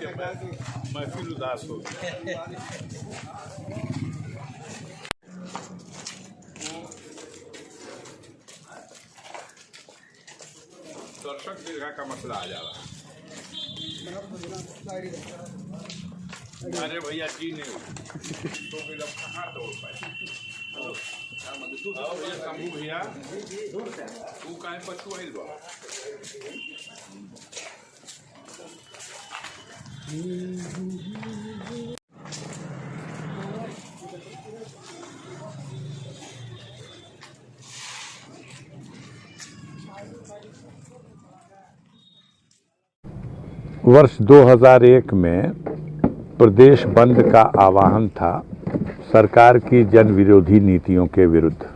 के महफिल उदास हो दर्शक दीर्घा का मसला आ जा रहा है। अरे भैया जी नहीं तो फिर अब कहाँ तोड़ पाए। भैया शंभू भैया तू काहे पछुआइल बा। वर्ष 2001 में प्रदेश बंद का आह्वान था सरकार की जन विरोधी नीतियों के विरुद्ध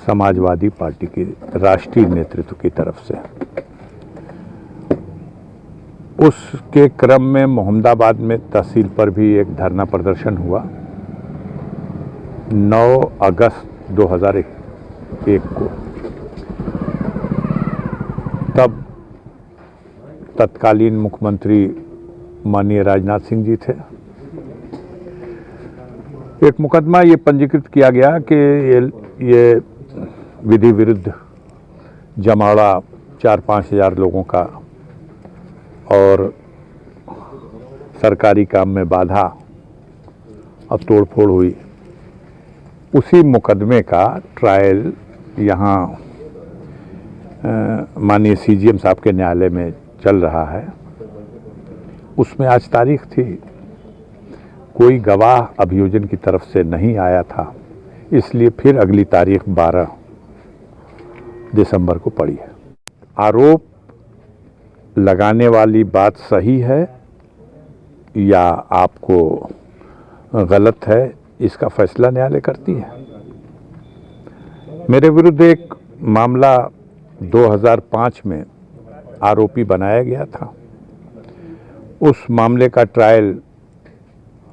समाजवादी पार्टी की राष्ट्रीय नेतृत्व की तरफ से। उसके क्रम में मोहम्मदाबाद में तहसील पर भी एक धरना प्रदर्शन हुआ 9 अगस्त 2001 को। तब तत्कालीन मुख्यमंत्री माननीय राजनाथ सिंह जी थे। एक मुकदमा ये पंजीकृत किया गया कि ये विधि विरुद्ध जमावड़ा 4-5 हज़ार लोगों का और सरकारी काम में बाधा और तोड़फोड़ हुई। उसी मुकदमे का ट्रायल यहाँ माननीय सीजीएम साहब के न्यायालय में चल रहा है। उसमें आज तारीख थी, कोई गवाह अभियोजन की तरफ से नहीं आया था, इसलिए फिर अगली तारीख 12 दिसंबर को पड़ी है। आरोप लगाने वाली बात सही है या आपको गलत है, इसका फैसला न्यायालय करती है। मेरे विरुद्ध एक मामला 2005 में आरोपी बनाया गया था। उस मामले का ट्रायल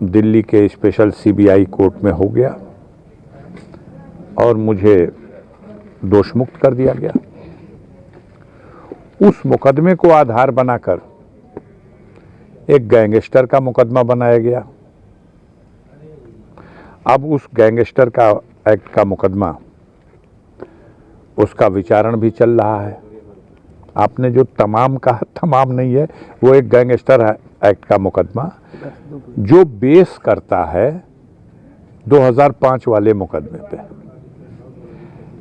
दिल्ली के स्पेशल सीबीआई कोर्ट में हो गया और मुझे दोषमुक्त कर दिया गया। उस मुकदमे को आधार बनाकर एक गैंगस्टर का मुकदमा बनाया गया। अब उस गैंगस्टर का एक्ट का मुकदमा, उसका विचारण भी चल रहा है। आपने जो तमाम कहा, तमाम नहीं है, वो एक गैंगस्टर एक्ट का मुकदमा जो बेस करता है 2005 वाले मुकदमे पे।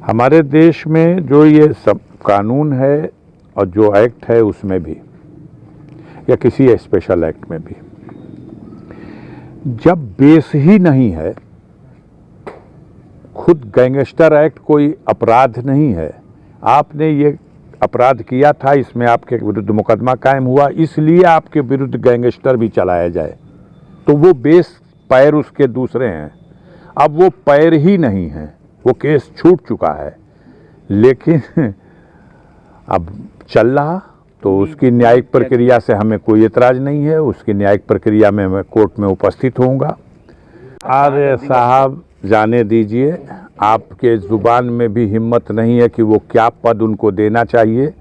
हमारे देश में जो ये सब कानून है और जो एक्ट है उसमें भी, या किसी स्पेशल एक्ट में भी, जब बेस ही नहीं है, खुद गैंगस्टर एक्ट कोई अपराध नहीं है, आपने ये अपराध किया था, इसमें आपके विरुद्ध मुकदमा कायम हुआ, इसलिए आपके विरुद्ध गैंगस्टर भी चलाया जाए, तो वो बेस पैर उसके दूसरे हैं। अब वो पैर ही नहीं है, वो केस छूट चुका है, लेकिन अब चल रहा, तो उसकी न्यायिक प्रक्रिया से हमें कोई एतराज नहीं है। उसकी न्यायिक प्रक्रिया में मैं कोर्ट में उपस्थित होऊंगा। अरे साहब जाने दीजिए, आपके ज़ुबान में भी हिम्मत नहीं है कि वो क्या पद उनको देना चाहिए।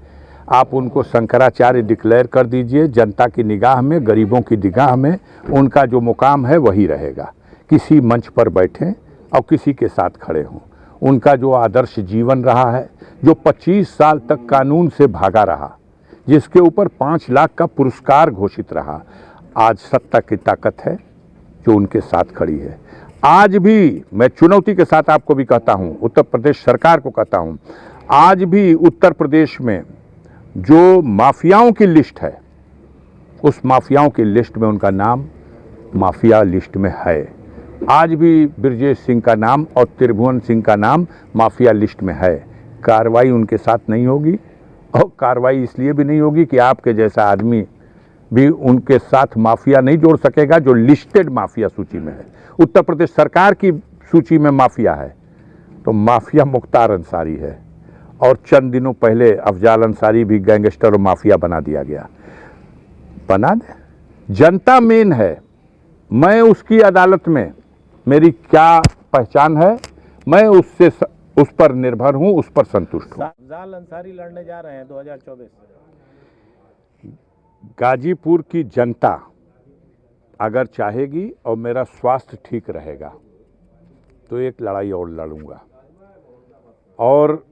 आप उनको शंकराचार्य डिक्लेयर कर दीजिए। जनता की निगाह में, गरीबों की निगाह में उनका जो मुकाम है वही रहेगा। किसी मंच पर बैठें और किसी के साथ खड़े हों। उनका जो आदर्श जीवन रहा है, जो 25 साल तक कानून से भागा रहा, जिसके ऊपर 5 लाख का पुरस्कार घोषित रहा, आज सत्ता की ताकत है जो उनके साथ खड़ी है। आज भी मैं चुनौती के साथ आपको भी कहता हूं, उत्तर प्रदेश सरकार को कहता हूं, आज भी उत्तर प्रदेश में जो माफियाओं की लिस्ट है, उस माफियाओं की लिस्ट में उनका नाम माफिया लिस्ट में है। आज भी ब्रजेश सिंह का नाम और त्रिभुवन सिंह का नाम माफिया लिस्ट में है। कार्रवाई उनके साथ नहीं होगी, और कार्रवाई इसलिए भी नहीं होगी कि आपके जैसा आदमी भी उनके साथ माफिया नहीं जोड़ सकेगा जो लिस्टेड माफिया सूची में है। उत्तर प्रदेश सरकार की सूची में माफिया है, तो माफिया मुख्तार अंसारी है, और चंद दिनों पहले अफजाल अंसारी भी गैंगस्टर और माफिया बना दिया गया। बना दे, जनता मेन है। मैं उसकी अदालत में, मेरी क्या पहचान है, मैं उससे उस पर निर्भर हूं, उस पर संतुष्ट हूं। अफजाल अंसारी लड़ने जा रहे हैं 2024। गाजीपुर की जनता अगर चाहेगी और मेरा स्वास्थ्य ठीक रहेगा तो एक लड़ाई और लड़ूंगा, और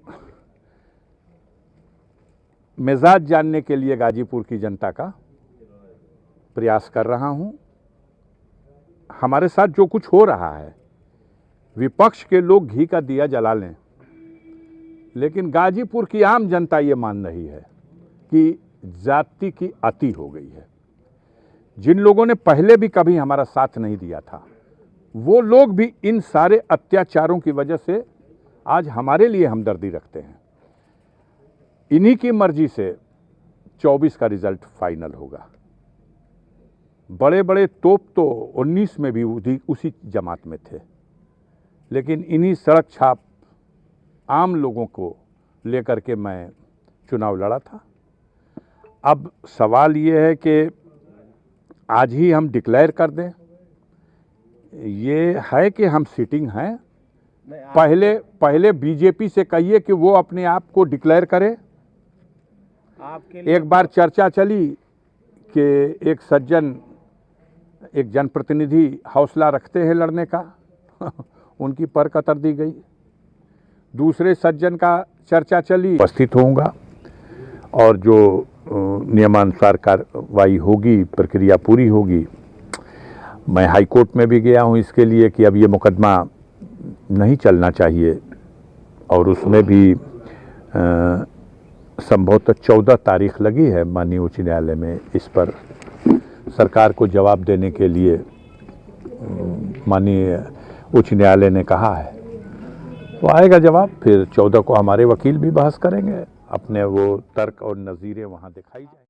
मिजाज जानने के लिए गाजीपुर की जनता का प्रयास कर रहा हूं। हमारे साथ जो कुछ हो रहा है, विपक्ष के लोग घी का दिया जला लें, लेकिन गाजीपुर की आम जनता ये मान रही है कि जाति की अति हो गई है। जिन लोगों ने पहले भी कभी हमारा साथ नहीं दिया था, वो लोग भी इन सारे अत्याचारों की वजह से आज हमारे लिए हमदर्दी रखते हैं। इन्हीं की मर्जी से 24 का रिजल्ट फाइनल होगा। बड़े बड़े तोप तो 19 में भी उसी जमात में थे, लेकिन इन्हीं सड़क छाप आम लोगों को लेकर के मैं चुनाव लड़ा था। अब सवाल ये है कि आज ही हम डिक्लेयर कर दें, ये है कि हम सिटिंग हैं। पहले बीजेपी से कहिए कि वो अपने आप को डिक्लेयर करे। आपके लिए एक बार चर्चा चली कि एक सज्जन, एक जनप्रतिनिधि हौसला रखते हैं लड़ने का उनकी पर कतर दी गई। दूसरे सज्जन का चर्चा चली, उपस्थित होऊंगा और जो नियमानुसार कार्रवाई होगी, प्रक्रिया पूरी होगी। मैं हाई कोर्ट में भी गया हूं इसके लिए कि अब ये मुकदमा नहीं चलना चाहिए, और उसमें भी संभवतः 14 तारीख लगी है माननीय उच्च न्यायालय में। इस पर सरकार को जवाब देने के लिए माननीय उच्च न्यायालय ने कहा है, तो आएगा जवाब। फिर 14 को हमारे वकील भी बहस करेंगे, अपने वो तर्क और नज़ीरें वहाँ दिखाई जाएंगे।